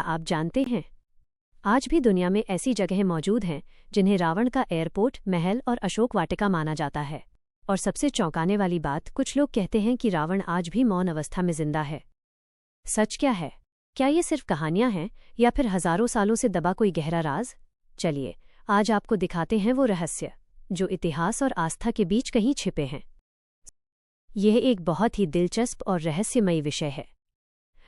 आप जानते हैं, आज भी दुनिया में ऐसी जगहें मौजूद हैं जिन्हें रावण का एयरपोर्ट, महल और अशोक वाटिका माना जाता है। और सबसे चौंकाने वाली बात, कुछ लोग कहते हैं कि रावण आज भी मौन अवस्था में जिंदा है। सच क्या है? क्या ये सिर्फ कहानियां हैं या फिर हजारों सालों से दबा कोई गहरा राज? चलिए, आज आपको दिखाते हैं वो रहस्य जो इतिहास और आस्था के बीच कहीं छिपे हैं। यह एक बहुत ही दिलचस्प और रहस्यमयी विषय है।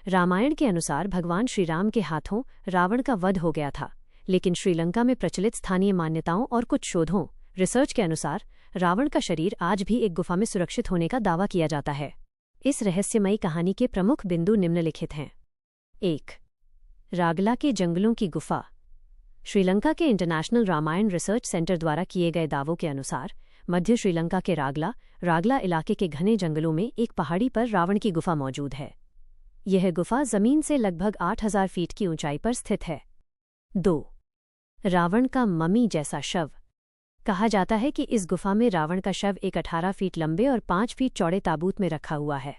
रामायण के अनुसार भगवान श्रीराम के हाथों रावण का वध हो गया था, लेकिन श्रीलंका में प्रचलित स्थानीय मान्यताओं और कुछ शोधों रिसर्च के अनुसार रावण का शरीर आज भी एक गुफा में सुरक्षित होने का दावा किया जाता है। इस रहस्यमयी कहानी के प्रमुख बिंदु निम्नलिखित हैं। 1. रागला के जंगलों की गुफा। श्रीलंका के इंटरनेशनल रामायण रिसर्च सेंटर द्वारा किए गए दावों के अनुसार मध्य श्रीलंका के रागला इलाके के घने जंगलों में एक पहाड़ी पर रावण की गुफा मौजूद है। यह गुफा जमीन से लगभग 8000 फीट की ऊंचाई पर स्थित है। 2. रावण का मम्मी जैसा शव। कहा जाता है कि इस गुफा में रावण का शव एक 18 फीट लंबे और 5 फीट चौड़े ताबूत में रखा हुआ है।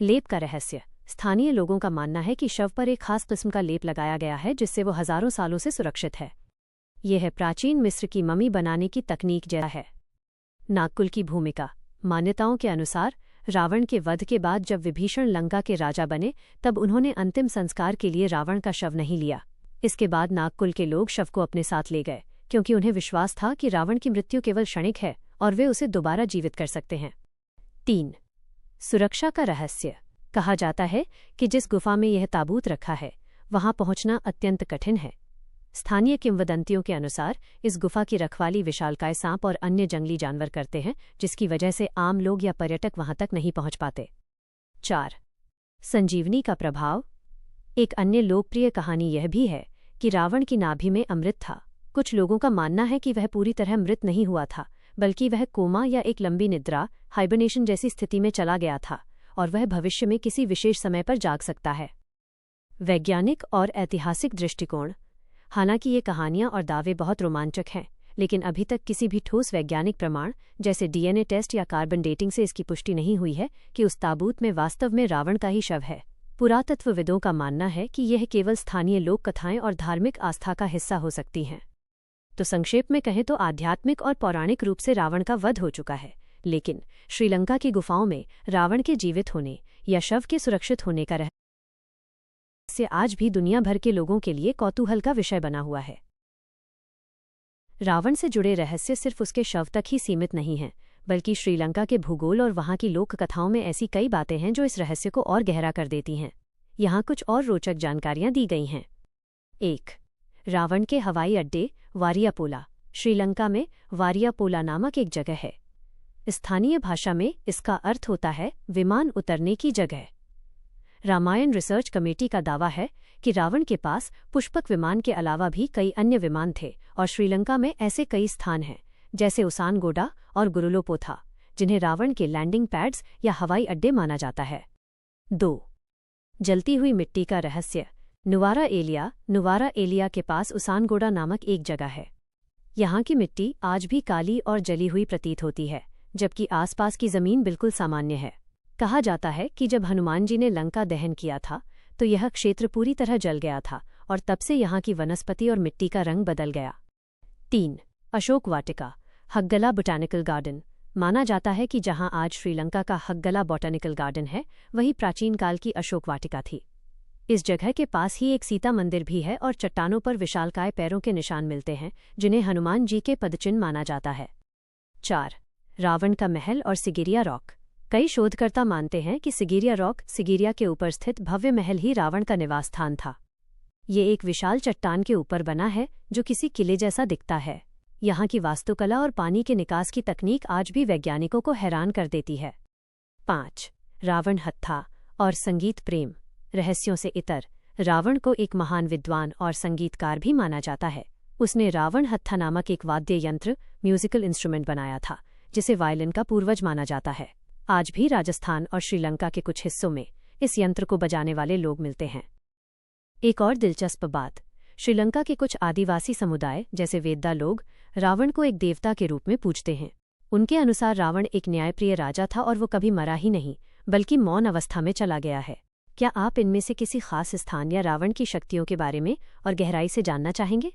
लेप का रहस्य। स्थानीय लोगों का मानना है कि शव पर एक खास किस्म का लेप लगाया गया है जिससे वो हजारों सालों से सुरक्षित है। यह प्राचीन मिस्र की मम्मी बनाने की तकनीक जैसा है। नागकुल की भूमिका। मान्यताओं के अनुसार रावण के वध के बाद जब विभीषण लंका के राजा बने तब उन्होंने अंतिम संस्कार के लिए रावण का शव नहीं लिया। इसके बाद नागकुल के लोग शव को अपने साथ ले गए क्योंकि उन्हें विश्वास था कि रावण की मृत्यु केवल क्षणिक है और वे उसे दोबारा जीवित कर सकते हैं। 3. सुरक्षा का रहस्य। कहा जाता है कि जिस गुफा में यह ताबूत रखा है वहां पहुंचना अत्यंत कठिन है। स्थानीय किंवदंतियों के अनुसार इस गुफा की रखवाली विशालकाय सांप और अन्य जंगली जानवर करते हैं, जिसकी वजह से आम लोग या पर्यटक वहां तक नहीं पहुंच पाते। 4. संजीवनी का प्रभाव। एक अन्य लोकप्रिय कहानी यह भी है कि रावण की नाभि में अमृत था। कुछ लोगों का मानना है कि वह पूरी तरह मृत नहीं हुआ था, बल्कि वह कोमा या एक लंबी निद्रा हाइबरनेशन जैसी स्थिति में चला गया था और वह भविष्य में किसी विशेष समय पर जाग सकता है। वैज्ञानिक और ऐतिहासिक दृष्टिकोण। हालांकि ये कहानियां और दावे बहुत रोमांचक हैं, लेकिन अभी तक किसी भी ठोस वैज्ञानिक प्रमाण जैसे डीएनए टेस्ट या कार्बन डेटिंग से इसकी पुष्टि नहीं हुई है कि उस ताबूत में वास्तव में रावण का ही शव है। पुरातत्वविदों का मानना है कि यह केवल स्थानीय लोक कथाएं और धार्मिक आस्था का हिस्सा हो सकती हैं। तो संक्षेप में कहें तो आध्यात्मिक और पौराणिक रूप से रावण का वध हो चुका है, लेकिन श्रीलंका की गुफाओं में रावण के जीवित होने या शव के सुरक्षित होने का से आज भी दुनिया भर के लोगों के लिए कौतूहल का विषय बना हुआ है। रावण से जुड़े रहस्य सिर्फ उसके शव तक ही सीमित नहीं हैं, बल्कि श्रीलंका के भूगोल और वहां की लोक कथाओं में ऐसी कई बातें हैं जो इस रहस्य को और गहरा कर देती हैं। यहाँ कुछ और रोचक जानकारियां दी गई हैं। 1. रावण के हवाई अड्डे वारियापोला। श्रीलंका में वारियापोला नामक एक जगह है। स्थानीय भाषा में इसका अर्थ होता है विमान उतरने की जगह। रामायण रिसर्च कमेटी का दावा है कि रावण के पास पुष्पक विमान के अलावा भी कई अन्य विमान थे और श्रीलंका में ऐसे कई स्थान हैं जैसे उसानगोडा और गुरुलोपोथा, जिन्हें रावण के लैंडिंग पैड्स या हवाई अड्डे माना जाता है। 2. जलती हुई मिट्टी का रहस्य। नुवारा एलिया के पास उसानगोडा नामक एक जगह है। यहाँ की मिट्टी आज भी काली और जली हुई प्रतीत होती है, जबकि आसपास की जमीन बिल्कुल सामान्य है। कहा जाता है कि जब हनुमान जी ने लंका दहन किया था तो यह क्षेत्र पूरी तरह जल गया था और तब से यहाँ की वनस्पति और मिट्टी का रंग बदल गया। 3. Ashok Vatika हग्गला botanical garden. माना जाता है कि जहाँ आज श्रीलंका का हग्गला बोटैनिकल गार्डन है, वही प्राचीन काल की अशोक वाटिका थी। इस जगह के पास ही एक सीता मंदिर भी है और चट्टानों पर विशालकाय पैरों के निशान मिलते हैं जिन्हें हनुमान जी के पदचिन्ह माना जाता है। 4. रावण का महल और सिगिरिया रॉक। कई शोधकर्ता मानते हैं कि सिगिरिया रॉक, सिगिरिया के ऊपर स्थित भव्य महल ही रावण का निवास स्थान था। ये एक विशाल चट्टान के ऊपर बना है जो किसी किले जैसा दिखता है। यहाँ की वास्तुकला और पानी के निकास की तकनीक आज भी वैज्ञानिकों को हैरान कर देती है। 5. रावण हत्था और संगीत प्रेम। रहस्यों से इतर रावण को एक महान विद्वान और संगीतकार भी माना जाता है। उसने रावण हत्था नामक एक वाद्य यंत्र, म्यूजिकल इंस्ट्रूमेंट बनाया था जिसे वायलिन का पूर्वज माना जाता है। आज भी राजस्थान और श्रीलंका के कुछ हिस्सों में इस यंत्र को बजाने वाले लोग मिलते हैं। एक और दिलचस्प बात, श्रीलंका के कुछ आदिवासी समुदाय जैसे वेद्दा लोग रावण को एक देवता के रूप में पूजते हैं। उनके अनुसार रावण एक न्यायप्रिय राजा था और वो कभी मरा ही नहीं, बल्कि मौन अवस्था में चला गया है। क्या आप इनमें से किसी खास स्थान या रावण की शक्तियों के बारे में और गहराई से जानना चाहेंगे?